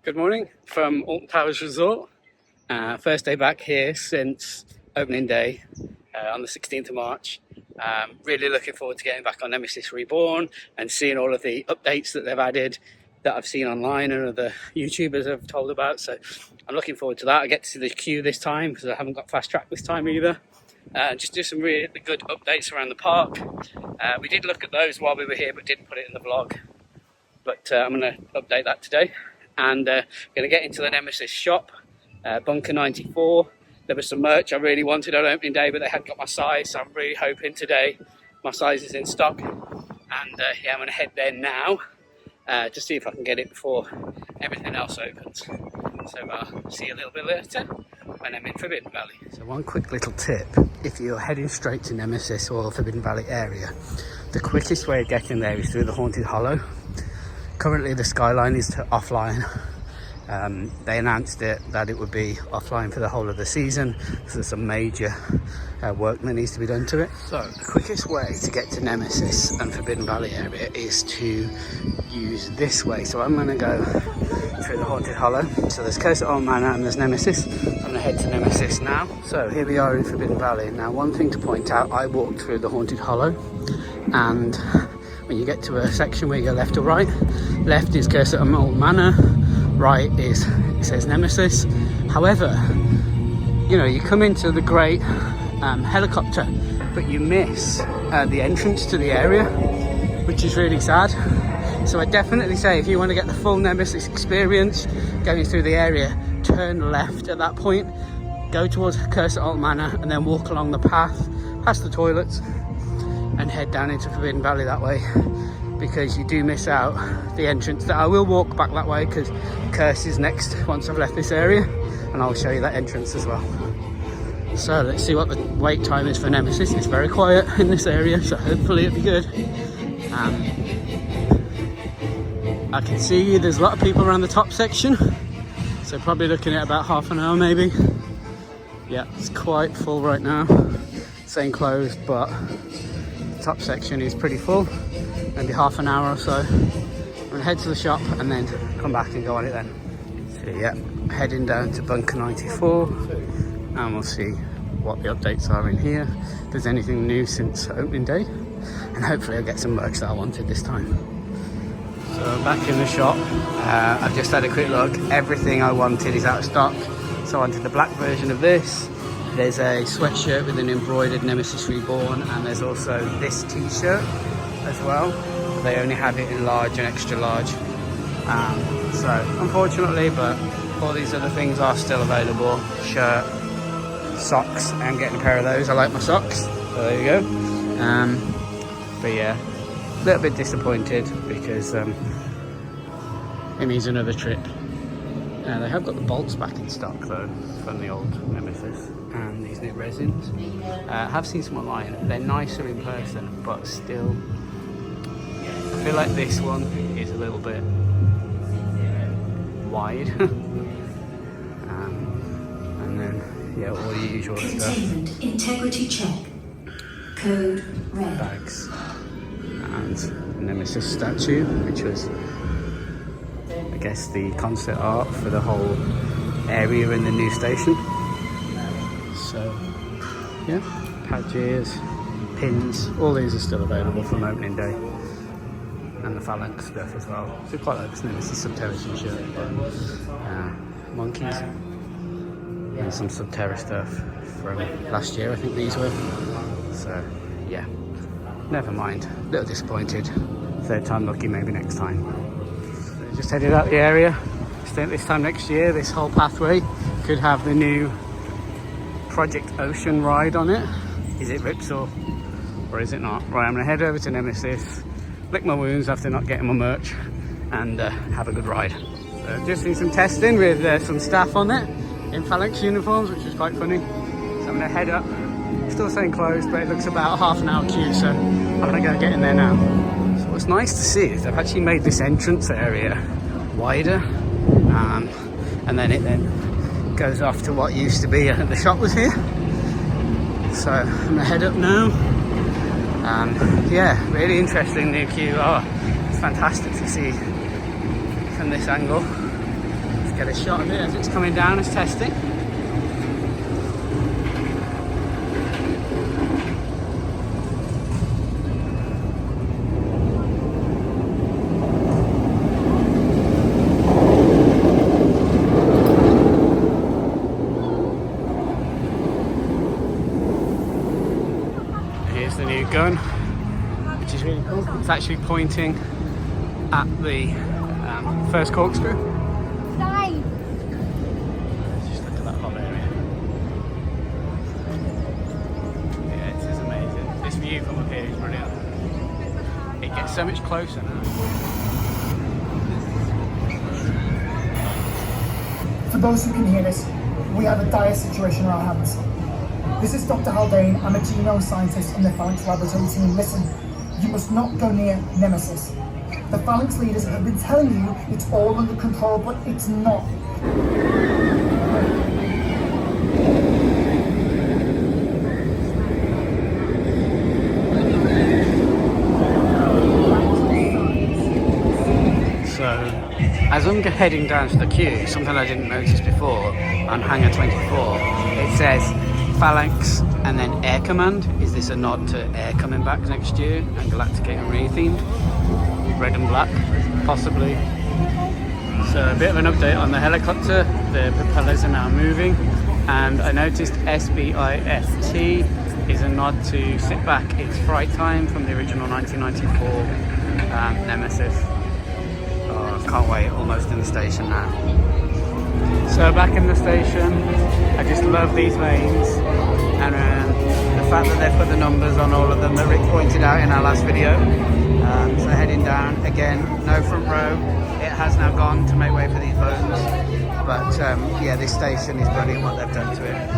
Good morning from Alton Towers Resort. First day back here since opening day on the 16th of March. Really looking forward to getting back on Nemesis Reborn and seeing all of the updates that they've added that I've seen online and other YouTubers have told about. So I'm looking forward to that. I get to see the queue this time because I haven't got fast track this time either. Just do some really good updates around the park. We did look at those while we were here but didn't put it in the vlog. But I'm going to update that today. And going to get into the Nemesis shop, Bunker 94. There was some merch I really wanted on opening day, but they hadn't got my size, so I'm really hoping today my size is in stock. And yeah, I'm going to head there now to see if I can get it before everything else opens. So see you a little bit later when I'm in Forbidden Valley. So one quick little tip, if you're heading straight to Nemesis or Forbidden Valley area, the quickest way of getting there is through the Haunted Hollow. Currently the skyline is offline. They announced that it would be offline for the whole of the season, so there's some major work that needs to be done to it. So the quickest way to get to Nemesis and Forbidden Valley area is to use this way. So I'm going to go through the Haunted Hollow. So there's Curse at Alton Manor and there's Nemesis. I'm going to head to Nemesis now. So here we are in Forbidden Valley. Now one thing to point out, I walked through the Haunted Hollow, and when you get to a section where you go left or right, left is Curse at Alton Manor, right is, it says Nemesis. However, you know, you come into the great helicopter, but you miss the entrance to the area, which is really sad. So I definitely say if you want to get the full Nemesis experience going through the area, turn left at that point, go towards Curse at Alton Manor, and then walk along the path past the toilets and head down into Forbidden Valley that way, because you do miss out the entrance. That I will walk back that way because Curse is next once I've left this area, and I'll show you that entrance as well. So let's see what the wait time is for Nemesis. It's very quiet in this area, so hopefully it'll be good. I can see there's a lot of people around the top section, so probably looking at about half an hour maybe. Yeah, it's quite full right now. Saying closed, but top section is pretty full, maybe half an hour or so. I'm gonna head to the shop and then come back and go on it then. So yeah, heading down to Bunker 94 and we'll see what the updates are in here, if there's anything new since opening day, and hopefully I'll get some merch that I wanted this time. So I'm back in the shop. I've just had a quick look. Everything I wanted is out of stock. So I wanted the black version of this. There's a sweatshirt with an embroidered Nemesis Reborn, and there's also this t-shirt as well. They only had it in large and extra large. So unfortunately, but all these other things are still available. Shirt, socks, I'm getting a pair of those. I like my socks. So there you go. But yeah, a little bit disappointed because it means another trip. They have got the bolts back in stock though from the old Nemesis, and these new resins. I have seen some online. They're nicer in person, but still I feel like this one is a little bit wide. And then yeah, all the usual Containment stuff. Integrity check. Code red. Bags and Nemesis statue, which was, I guess, the concept art for the whole area in the new station. So yeah, badges, pins, all these are still available from opening day, and the phalanx stuff as well. So quite like this Nemesis Subterra shirt, but monkeys and some Subterra stuff from last year, I think these were. So yeah, never mind, a little disappointed. Third time lucky, maybe next time. Just headed out the area. I think this time next year this whole pathway could have the new Project Ocean ride on it. Is it Ripsaw or is it not? Right, I'm gonna head over to Nemesis, lick my wounds after not getting my merch, and have a good ride. So just did some testing with some staff on it in phalanx uniforms, which was quite funny. So I'm gonna head up. Still saying closed, but it looks about half an hour queue, so I'm gonna go get in there now. So what's nice to see is they've actually made this entrance area wider, and then it goes off to what used to be the shop was here. So I'm gonna head up now. Yeah, really interesting new queue. Oh, it's fantastic to see from this angle. get a shot of it as it's coming down as testing. Here's the new gun, which is really cool. It's actually pointing at the first corkscrew. Just look at that whole area. Yeah, it is amazing. This view from up here is brilliant. It gets so much closer now. For those who can hear this, we have a dire situation on our hands. This is Dr. Haldane. I'm a genome scientist in the Phalanx laboratory team. Listen, you must not go near Nemesis. The Phalanx leaders have been telling you it's all under control, but it's not. So, as I'm heading down to the queue, something I didn't notice before, on Hangar 24, it says Phalanx and then Air Command. Is this a nod to Air coming back next year and Galactic and re-themed? Red and black, possibly. So a bit of an update on the helicopter. The propellers are now moving, and I noticed SBIFT is a nod to sit back. It's flight time from the original 1994 Nemesis. Oh, I can't wait, almost in the station now. So back in the station, I just love these lanes, and the fact that they've put the numbers on all of them that Rick pointed out in our last video. So heading down, again, no front row. It has now gone to make way for these bones. But yeah, this station is brilliant what they've done to it.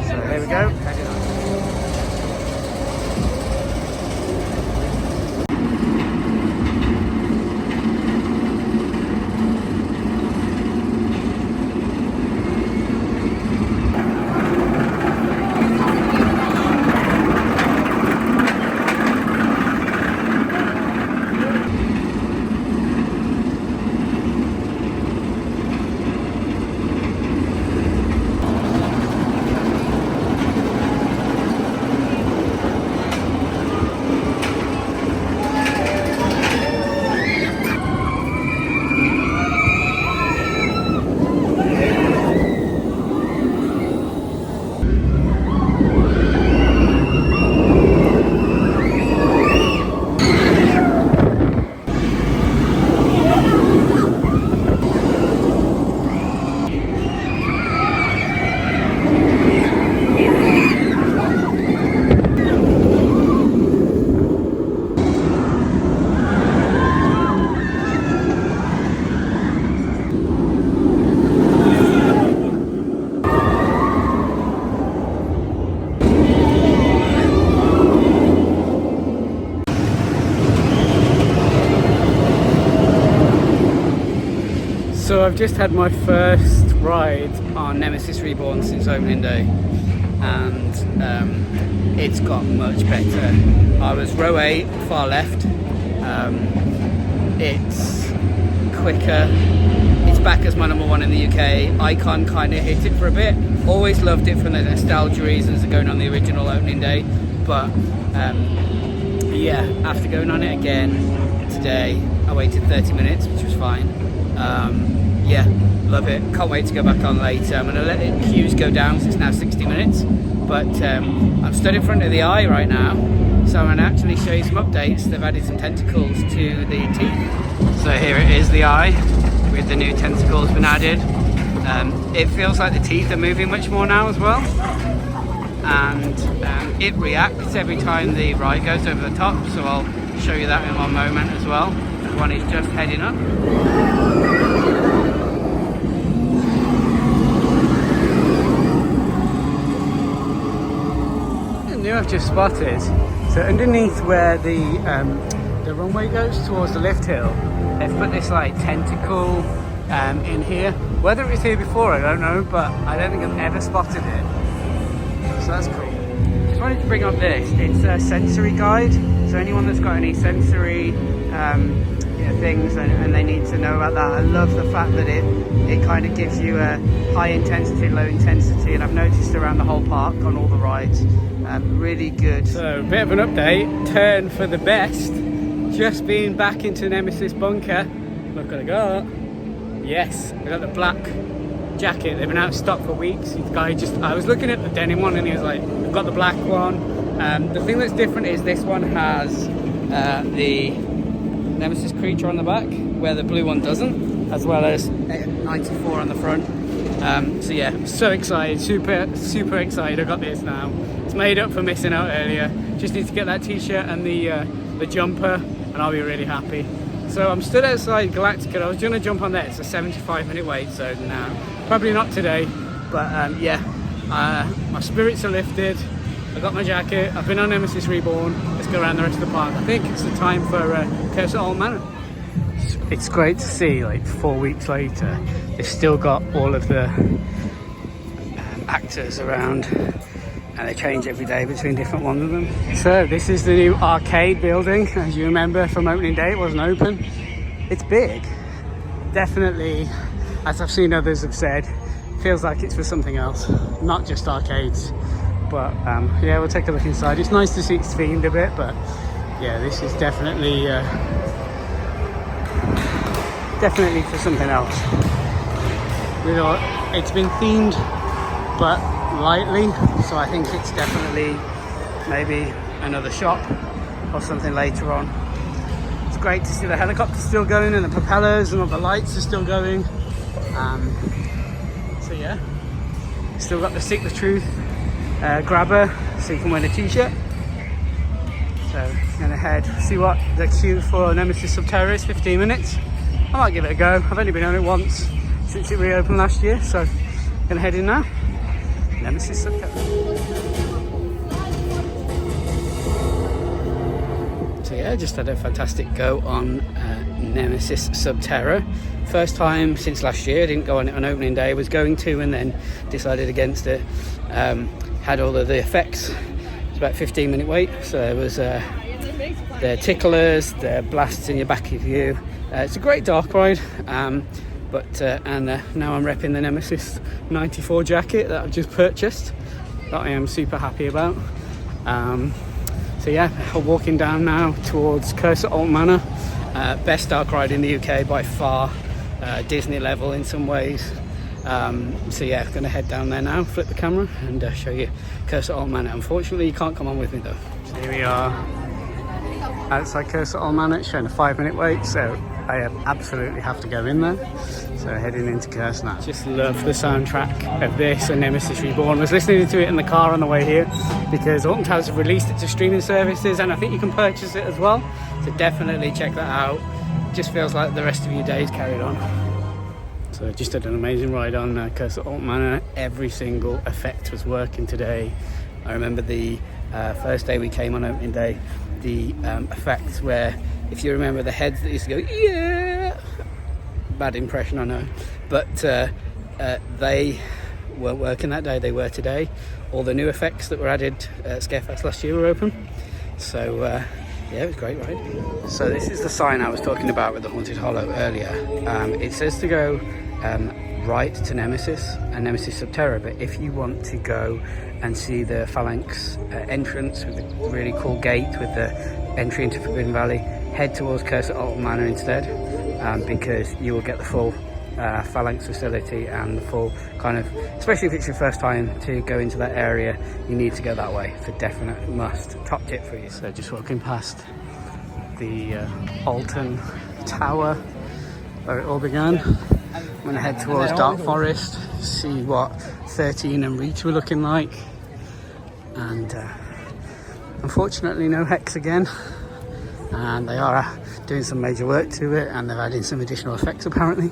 So here we go, heading on. So I've just had my first ride on Nemesis Reborn since opening day, and it's got much better. I was row 8, far left. It's quicker. It's back as my number 1 in the UK. Icon kind of hit it for a bit. Always loved it for the nostalgia reasons of going on the original opening day, but yeah, after going on it again today, I waited 30 minutes, which was fine. Yeah, love it. Can't wait to go back on later. I'm going to let the queues go down since it's now 60 minutes. But I'm stood in front of the eye right now, so I'm going to actually show you some updates. They've added some tentacles to the teeth. So here it is, the eye, with the new tentacles been added. It feels like the teeth are moving much more now as well. And it reacts every time the ride goes over the top, so I'll show you that in one moment as well. The one is just heading up. I've just spotted, so underneath where the runway goes towards the lift hill, they've put this like tentacle in here. Whether it was here before, I don't know, but I don't think I've ever spotted it, so that's cool. Just wanted to bring up this. It's a sensory guide, so anyone that's got any sensory things, and they need to know about that. I love the fact that it kind of gives you a high intensity, low intensity, and I've noticed around the whole park on all the rides. Really good. So a bit of an update, turn for the best. Just been back into Nemesis bunker. Look what I got. Yes, I got the black jacket. They've been out of stock for weeks. The guy I was looking at the denim one and he was like, we've got the black one. The thing that's different is this one has the Nemesis creature on the back, where the blue one doesn't, as well as 94 on the front. So yeah, I'm so excited, super excited. I got this now. It's made up for missing out earlier. Just need to get that t-shirt and the jumper, and I'll be really happy. So I'm stood outside Galactica. I was going to jump on there. It's a 75-minute wait, so nah, probably not today. But yeah, my spirits are lifted. I got my jacket. I've been on Nemesis Reborn. Let's go around the rest of the park. I think it's the time for Curse at Alton Manor. It's great to see, like 4 weeks later, they've still got all of the actors around, and they change every day between different ones of them. So this is the new arcade building. As you remember from opening day, it wasn't open. It's big. Definitely, as I've seen others have said, feels like it's for something else, not just arcades. But yeah, we'll take a look inside. It's nice to see it's themed a bit, but yeah, this is definitely for something else. You know, it's been themed, but lightly, so I think it's definitely maybe another shop or something later on. It's great to see the helicopter still going and the propellers and all the lights are still going. So yeah, still got the Seek the Truth grabber, so you can win a t-shirt. So I'm gonna head, see what the queue for Nemesis Subterra is. 15 minutes. I might give it a go. I've only been on it once since it reopened last year, so I'm gonna head in now. Nemesis Subterra. So yeah, just had a fantastic go on Nemesis Subterra. First time since last year. I didn't go on it on opening day. I was going to, and then decided against it. Had all of the effects. It's about a 15-minute wait. So there was the ticklers, the blasts in your back of you. It's a great dark ride. And now I'm repping the Nemesis 94 jacket that I've just purchased, that I am super happy about. So yeah, I'm walking down now towards Curse at Alton Manor. Best dark ride in the UK by far, Disney level in some ways. So yeah, I'm gonna head down there now, flip the camera and show you Curse at Alton Manor. Unfortunately you can't come on with me though. So here we are outside Curse at Alton Manor. It's showing a 5-minute wait, so I absolutely have to go in there. So heading into Curse now. Just love the soundtrack of this and Nemesis Reborn. I was listening to it in the car on the way here because Alton Towers have released it to streaming services, and I think you can purchase it as well. So definitely check that out. Just feels like the rest of your day's carried on. So just had an amazing ride on Curse at Alton Manor. Every single effect was working today. I remember the first day we came on opening day, the effects where, if you remember the heads that used to go, yeah, bad impression I know, but they weren't working that day, they were today. All the new effects that were added at Scarefest last year were open. So yeah, it was a great ride. So this is the sign I was talking about with the Haunted Hollow earlier. It says to go right to Nemesis and Nemesis Subterra, but if you want to go and see the Phalanx entrance with a really cool gate with the entry into Forbidden Valley, head towards Curse at Alton Manor instead, because you will get the full Phalanx facility and the full kind of, especially if it's your first time to go into that area, you need to go that way. It's a definite must. Top tip for you. So just walking past the Alton Tower where it all began. I'm going to head towards Dark Forest, see what 13 and Reach were looking like, and unfortunately no Hex again, and they are doing some major work to it and they're adding some additional effects apparently,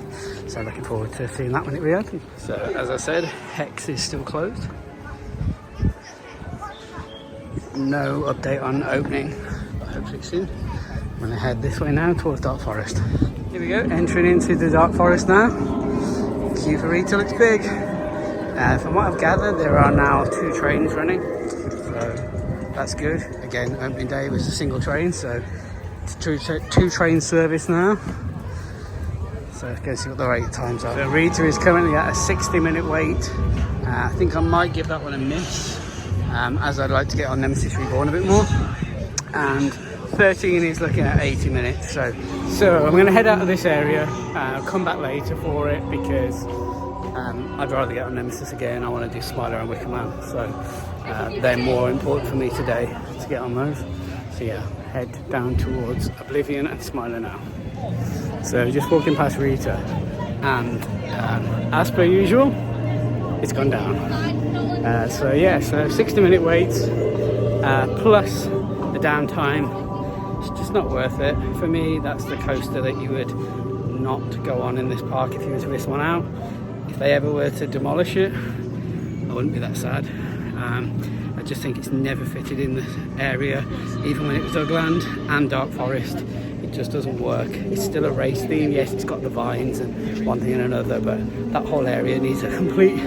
so looking forward to seeing that when it reopens. So as I said, Hex is still closed. No update on opening, but hopefully soon. I'm going to head this way now towards Dark Forest. Here we go, entering into the Dark Forest now. Queue for Rita looks big. From what I've gathered, there are now 2 trains running, so that's good. Again, opening day was a single train, so two train service now. So let's go see what the wait times are. So Rita is currently at a 60-minute wait. I think I might give that one a miss, as I'd like to get on Nemesis Reborn a bit more. And 13 is looking at 80 minutes. So I'm going to head out of this area. I'll come back later for it because I'd rather get on Nemesis again. I want to do Smiler and Wicker Man. So they're more important for me today to get on those. So yeah, head down towards Oblivion and Smiler now. So just walking past Rita, and as per usual, it's gone down. So 60-minute waits plus the downtime. It's just not worth it. For me, that's the coaster that you would not go on in this park if you were to miss one out. If they ever were to demolish it, I wouldn't be that sad. I just think it's never fitted in this area, even when it was Ugland and Dark Forest. It just doesn't work. It's still a race theme. Yes, it's got the vines and one thing and another, but that whole area needs a complete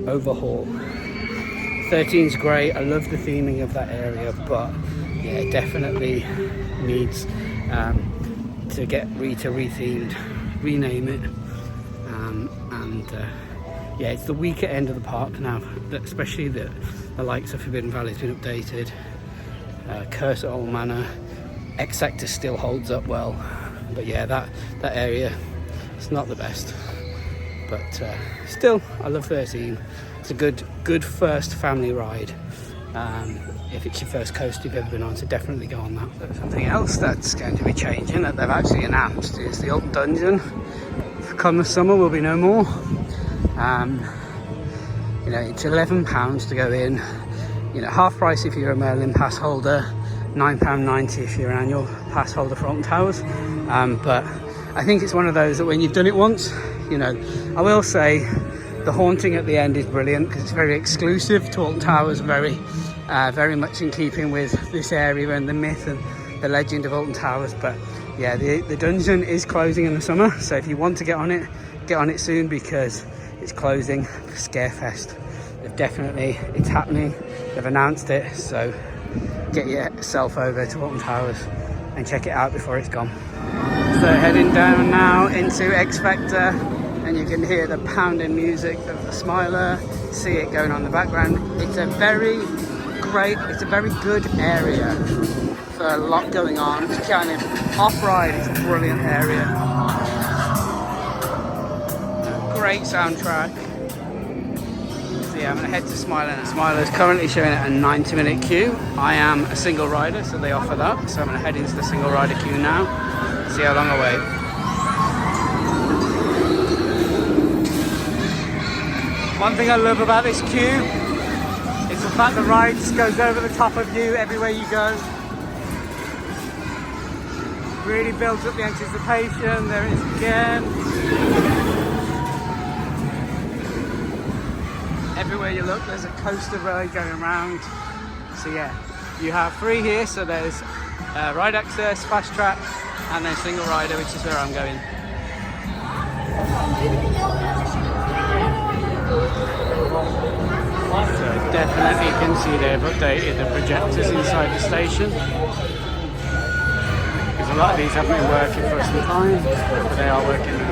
overhaul. 13's great. I love the theming of that area, but yeah, it definitely needs to get Rita rethemed, rename it, yeah, it's the weaker end of the park now, especially the likes of Forbidden Valley has been updated. Curse at Old Manor, X Sector still holds up well, but yeah, that area, it's not the best. But still, I love 13. It's a good first family ride. If it's your first coaster you've ever been on, so definitely go on that. Something else that's going to be changing that they've actually announced is the Alton Dungeon. Come the summer will be no more. You know, it's £11 to go in. You know, half price if you're a Merlin pass holder, £9.90 if you're an annual pass holder for Alton Towers. But I think it's one of those that when you've done it once, you know, I will say the haunting at the end is brilliant because it's very exclusive to Alton Towers, very much in keeping with this area and the myth and the legend of Alton Towers. But yeah, the dungeon is closing in the summer, so if you want to get on it soon because it's closing for Scarefest. It's happening, they've announced it, so get yourself over to Alton Towers and check it out before it's gone. So heading down now into X Factor, and you can hear the pounding music of the Smiler, see it going on in the background. It's a very good area for a lot going on. It's kind of off-ride, it's a brilliant area. Great soundtrack. So yeah, I'm going to head to Smiler now. Smiler's currently showing it a 90-minute queue. I am a single rider, so they offer that. So I'm going to head into the single rider queue now, see how long I wait. One thing I love about this queue is the fact the ride just goes over the top of you everywhere you go. Really builds up the anticipation. There it is again. Everywhere you look, there's a coaster ride going around. So yeah, you have 3 here. So there's ride access, fast track, and then single rider, which is where I'm going. So definitely you can see they've updated the projectors inside the station. Because a lot of these haven't been working for some time, but they are working now.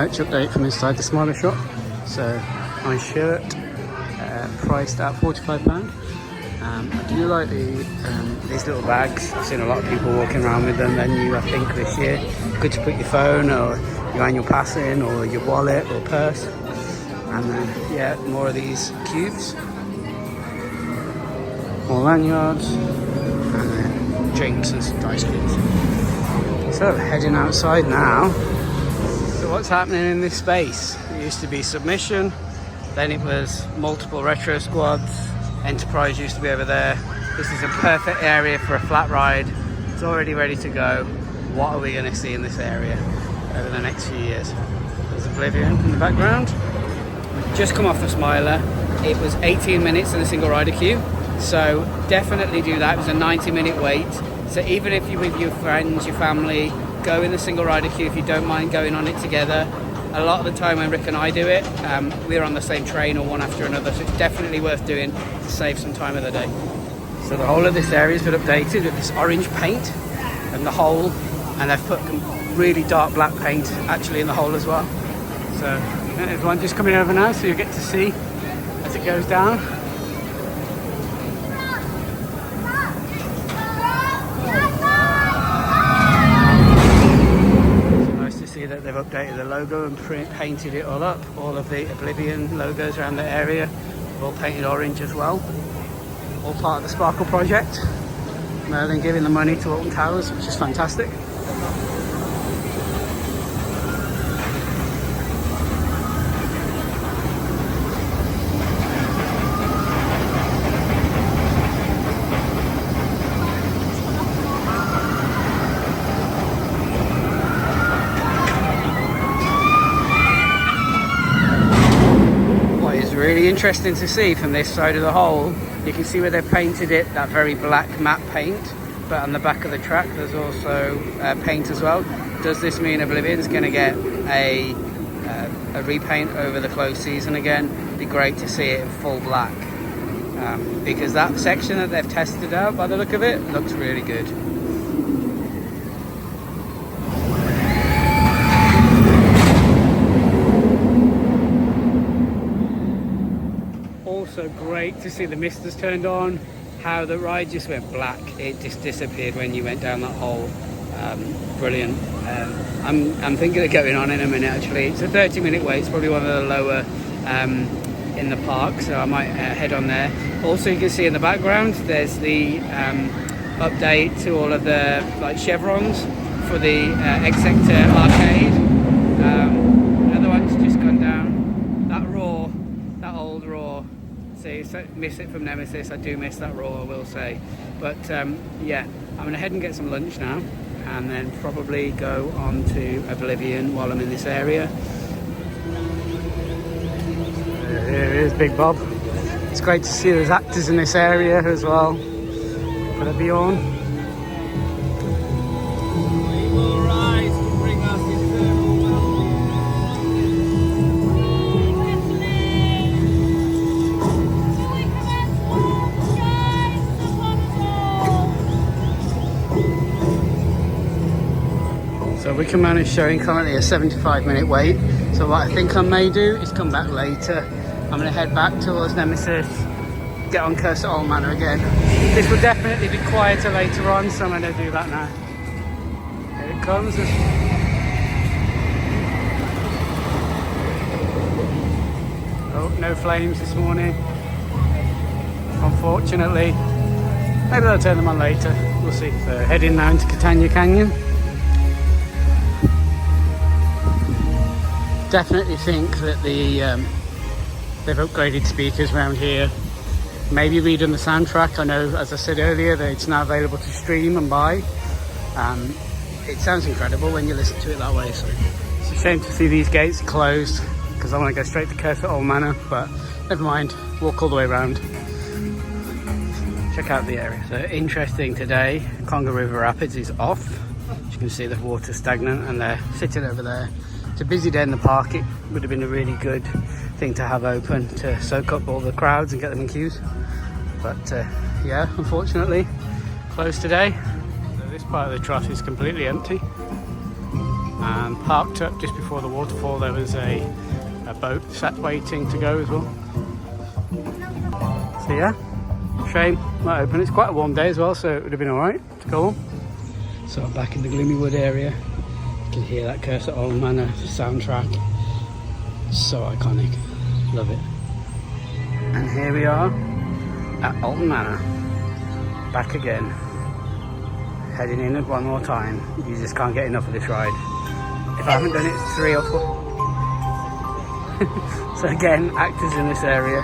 merch update from inside the Smiler shop. So my shirt priced at £45. I do like these little bags. I've seen a lot of people walking around with them. They're new, I think, this year. Good to put your phone or your annual pass in, or your wallet or purse. And then, yeah, more of these cubes. More lanyards. And then drinks and some ice creams. So, heading outside now. So what's happening in this space? It used to be Submission. Then it was multiple retro squads. Enterprise used to be over there. This is a perfect area for a flat ride. It's already ready to go. What are we going to see in this area over the next few years? There's Oblivion in the background. We've just come off the Smiler. It was 18 minutes in a single rider queue. So definitely do that. It was a 90-minute wait. So even if you're with your friends, your family, go in the single rider queue if you don't mind going on it together. A lot of the time when Rick and I do it, we're on the same train or one after another, so it's definitely worth doing to save some time of the day. So the whole of this area has been updated with this orange paint and the hole, and they've put really dark black paint actually in the hole as well. So there's one just coming over now, so you get to see as it goes down. That they've updated the logo and painted it all up. All of the Oblivion logos around the area are all painted orange as well. All part of the Sparkle project. Merlin giving the money to Alton Towers, which is fantastic. Really interesting to see from this side of the hole. You can see where they've painted it, that very black matte paint, but on the back of the track there's also paint as well. Does this mean Oblivion's going to get a repaint over the close season again? It'd be great to see it in full black, because that section that they've tested out by the look of it looks really good. Also great to see the mist has turned on, how the ride just went black. It just disappeared when you went down that hole. Brilliant. I'm thinking of going on in a minute actually. It's a 30-minute wait. It's probably one of the lower in the park, so I might head on there. Also, you can see in the background there's the update to all of the chevrons for the X Sector arcade. Another one's just gone down. That old Raw. See, so miss it from Nemesis. I do miss that Raw, I will say. But yeah, I'm going to head and get some lunch now, and then probably go on to Oblivion while I'm in this area. Here is Big Bob. It's great to see there's actors in this area as well. For the Beyond. So Wicker is showing currently a 75-minute wait. So what I think I may do is come back later. I'm going to head back towards Nemesis, get on Cursor Old Manor again. This will definitely be quieter later on, so I'm going to do that now. Here it comes. Oh, no flames this morning, unfortunately. Maybe I'll turn them on later, we'll see. So heading now into Catania Canyon. Definitely think that they've upgraded speakers around here. Maybe redone the soundtrack. I know, as I said earlier, that it's now available to stream and buy. It sounds incredible when you listen to it that way. So it's a shame to see these gates closed, because I want to go straight to Cursor Old Manor, but never mind, walk all the way around. Check out the area. So interesting today, Congo River Rapids is off. As you can see, the water's stagnant and they're sitting over there. It's a busy day in the park. It would have been a really good thing to have open to soak up all the crowds and get them in queues. But yeah, unfortunately, closed today. So this part of the trough is completely empty. And parked up just before the waterfall, there was a boat sat waiting to go as well. So yeah, shame not open. It's quite a warm day as well, so it would have been alright to go on. So I'm back in the Gloomy Wood area. You can hear that Curse at Alton Manor soundtrack. So iconic, love it. And here we are at Alton Manor, back again. Heading in it one more time. You just can't get enough of this ride. If I haven't done it 3 or 4. So again, actors in this area.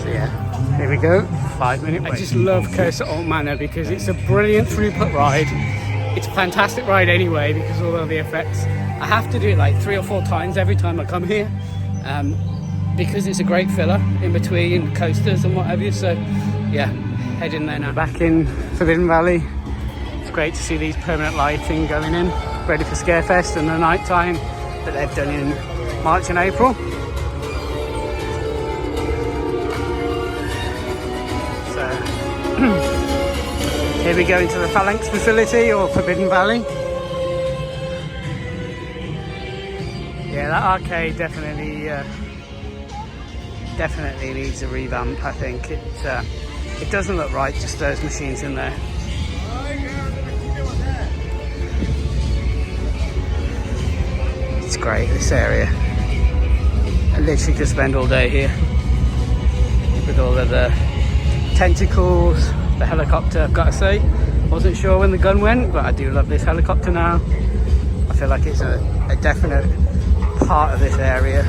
So yeah, here we go. 5-minute wait. I just love Curse at Alton Manor because it's a brilliant throughput ride. It's a fantastic ride anyway because of all of the effects. I have to do it like 3 or 4 times every time I come here. Because it's a great filler in between coasters and what have you. So yeah, head in there now. Back in Forbidden Valley. It's great to see these permanent lighting going in, ready for Scarefest and the night time that they've done in March and April. So here we go into the Phalanx facility or Forbidden Valley. Yeah, that arcade definitely needs a revamp. I think it doesn't look right, just those machines in there. It's great, this area. I literally could spend all day here with all of the tentacles, the helicopter. I've got to say, wasn't sure when the gun went, but I do love this helicopter now. I feel like it's a definite part of this area.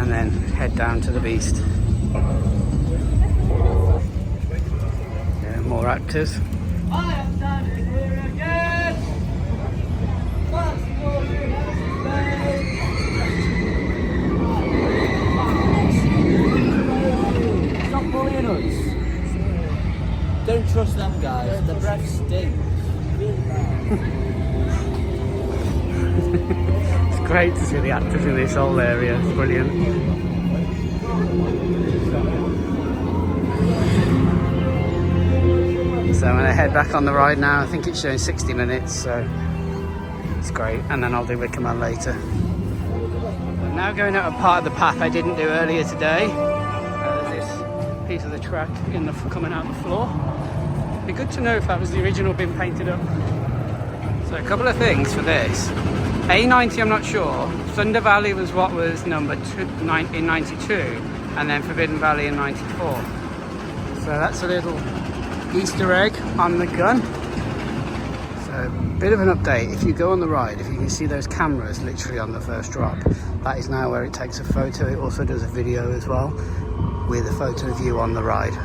And then head down to the Beast. Yeah, more actors. I am standing here again. Stop bullying us. Don't trust them guys. The breath stinks. Really bad. It's great to see the actors in this whole area. It's brilliant. So I'm going to head back on the ride now. I think it's showing 60 minutes, so it's great. And then I'll do Wickerman later. I'm now going out a part of the path I didn't do earlier today. There's this piece of the track coming out the floor. It'd be good to know if that was the original being painted up. So a couple of things for this. A90 I'm not sure. Thunder Valley was what was number 2 in 92, and then Forbidden Valley in 94. So that's a little Easter egg on the gun. So bit of an update. If you go on the ride, if you can see those cameras literally on the first drop, that is now where it takes a photo. It also does a video as well with a photo of you on the ride.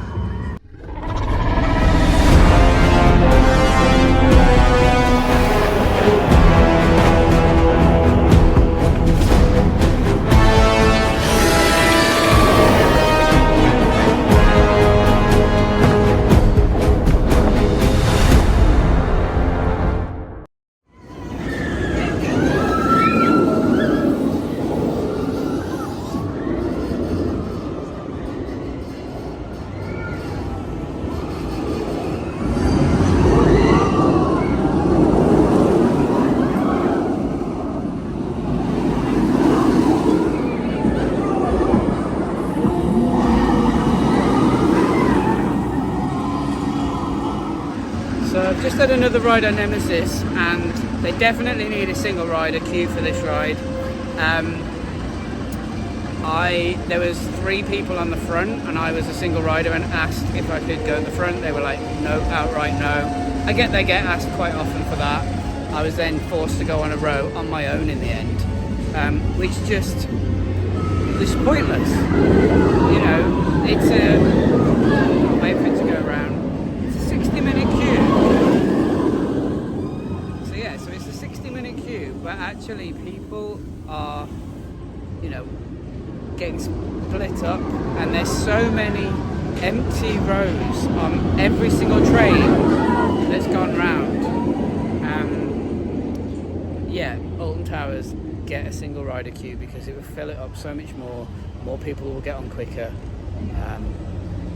So I've just had another ride on Nemesis, and they definitely need a single rider queue for this ride. There was 3 people on the front, and I was a single rider and asked if I could go in the front. They were like, no, outright no. I get they get asked quite often for that. I was then forced to go on a row on my own in the end, which just was pointless. You know, it's a wait for it to go around. It's a 60-minute queue. So yeah, so it's a 60-minute queue, but actually people are, you know, getting split up, and there's so many empty rows on every single train that's gone round. Yeah, Alton Towers, get a single rider queue because it will fill it up so much more. More people will get on quicker.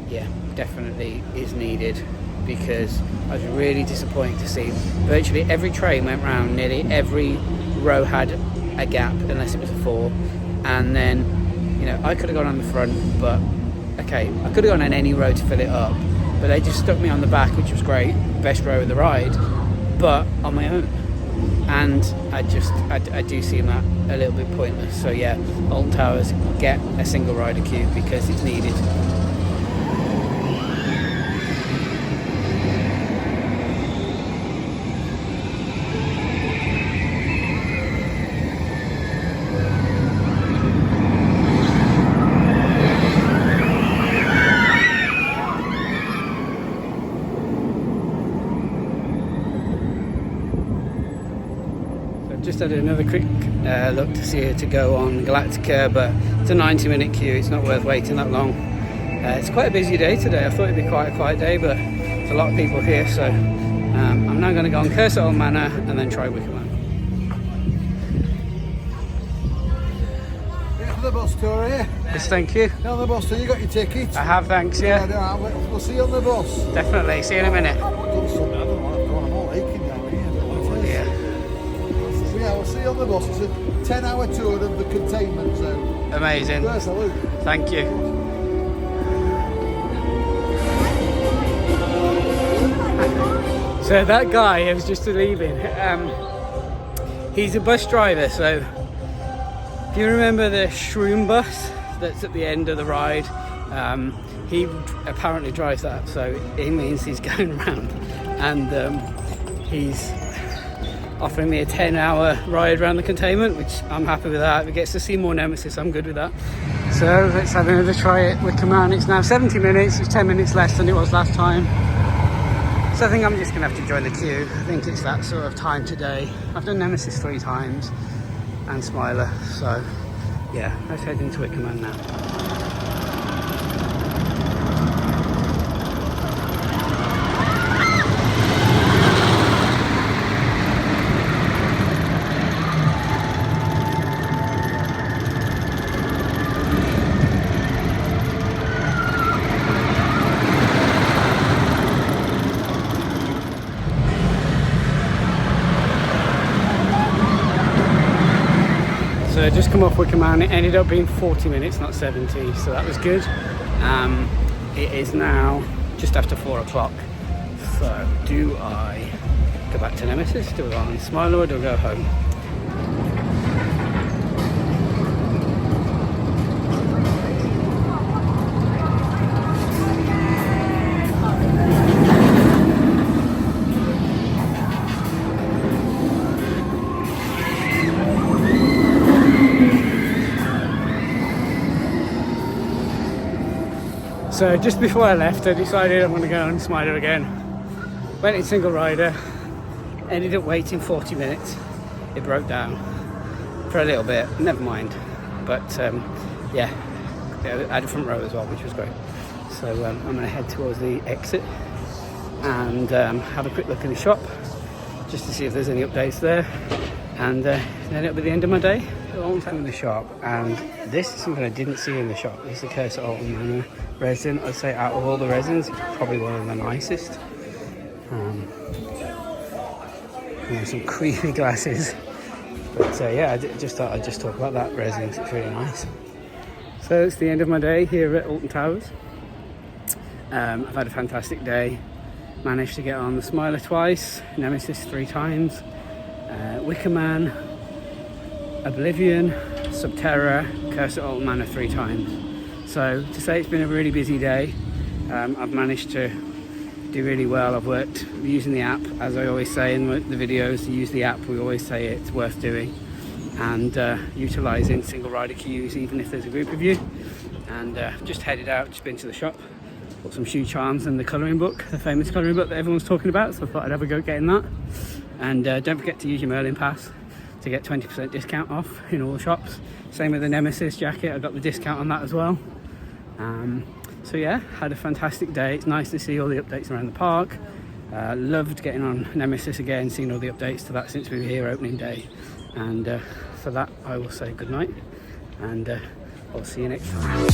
yeah, definitely is needed, because I was really disappointed to see virtually every train went round, nearly every row had a gap unless it was a 4, and then, you know, I could have gone on the front, but okay, I could have gone on any row to fill it up, but they just stuck me on the back, which was great, best row of the ride, but on my own. And I do seem that a little bit pointless. So yeah, Alton Towers, get a single rider queue because it's needed. Just had another quick look to see her to go on Galactica, but it's a 90-minute queue. It's not worth waiting that long. It's quite a busy day today. I thought it'd be quite a quiet day, but there's a lot of people here, so I'm now going to go on Curse Old Manor and then try Wickerman. Yeah, for the bus tour here. Yes, thank you. Yeah, on the bus tour, you got your ticket? I have, thanks, yeah. We'll see you on the bus. Definitely, see you in a minute. I'm all aching down here. Yeah. Yeah, we'll see you on the bus. It's a 10-hour tour of the containment zone. Amazing. First, salute. Thank you. So that guy who was just leaving, he's a bus driver, so if you remember the Shroom bus that's at the end of the ride, he apparently drives that, so it means he's going around, and he's offering me a 10-hour ride around the containment, which I'm happy with that. If it gets to see more Nemesis, I'm good with that. So let's have another try at Wickerman. It's now 70 minutes, it's 10 minutes less than it was last time. So I think I'm just going to have to join the queue. I think it's that sort of time today. I've done Nemesis 3 times and Smiler, so yeah, let's head into Wickerman now. So just come off Wickerman. It ended up being 40 minutes, not 70, so that was good. It is now just after 4 o'clock. So do I go back to Nemesis? Do I go on Smiler, or do I go home? So just before I left, I decided I'm going to go on Smiler again. Went in single rider, ended up waiting 40 minutes. It broke down for a little bit, never mind. But yeah, I had a front row as well, which was great. So I'm going to head towards the exit and have a quick look in the shop, just to see if there's any updates there. And then it'll be the end of my day. A long time in the shop, and this is something I didn't see in the shop. It's the Curse of Alton Manor resin. I'd say out of all the resins, it's probably one of the nicest. Some creepy glasses, but yeah, I just thought I'd just talk about that resin. It's really nice. So it's the end of my day here at Alton Towers. I've had a fantastic day. Managed to get on the Smiler twice, Nemesis 3 times, Wickerman, Oblivion, Subterra, Curse of Alton Manor 3 times. So to say it's been a really busy day, I've managed to do really well. I've worked using the app, as I always say in the videos, to use the app. We always say it's worth doing, and utilising single rider queues even if there's a group of you. And just headed out, just been to the shop, bought some shoe charms and the colouring book, the famous colouring book that everyone's talking about, so I thought I'd have a go getting that. And don't forget to use your Merlin pass to get 20% discount off in all the shops. Same with the Nemesis jacket, I got the discount on that as well. So yeah, had a fantastic day. It's nice to see all the updates around the park. Loved getting on Nemesis again, seeing all the updates to that since we were here opening day. And for that I will say good night, and I'll see you next time.